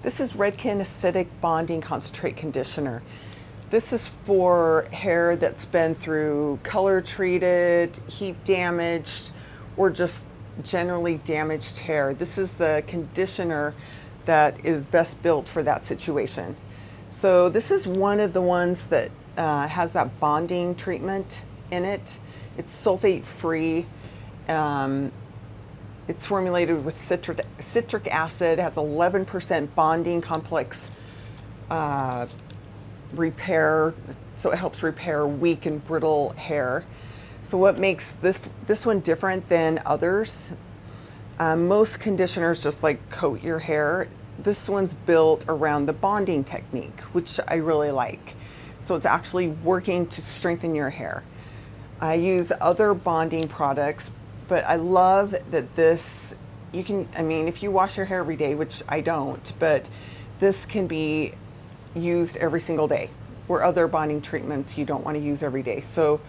This is Redken Acidic Bonding Concentrate Conditioner. This is for hair that's been through color treated, heat damaged, or just generally damaged hair. This is the conditioner that is best built for that situation. So this is one of the ones that has that bonding treatment in it. It's sulfate-free. It's formulated with citric acid, has 11% bonding complex repair, so it helps repair weak and brittle hair. So what makes this one different than others? Most conditioners just like coat your hair. This one's built around the bonding technique, which I really like. So it's actually working to strengthen your hair. I use other bonding products, but I love that this, if you wash your hair every day, which I don't, but this can be used every single day, where other bonding treatments you don't want to use every day. So,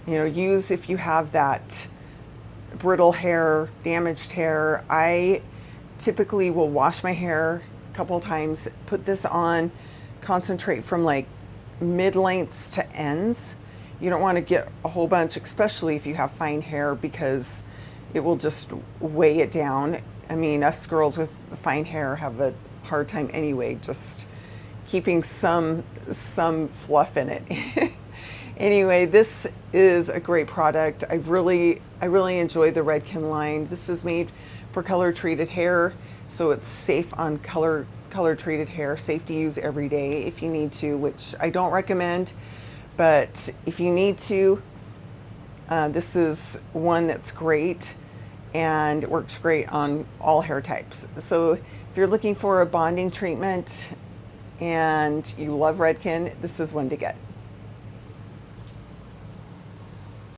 use if you have that brittle hair, damaged hair. I typically will wash my hair a couple of times, put this on, concentrate from like mid-lengths to ends. You don't want to get a whole bunch, especially if you have fine hair, because it will just weigh it down. Us girls with fine hair have a hard time anyway, just keeping some fluff in it. Anyway, this is a great product. I really enjoy the Redken line. This is made for color treated hair, so it's safe on color treated hair, safe to use every day if you need to, which I don't recommend. But if you need to, this is one that's great, and it works great on all hair types. So if you're looking for a bonding treatment and you love Redken, this is one to get.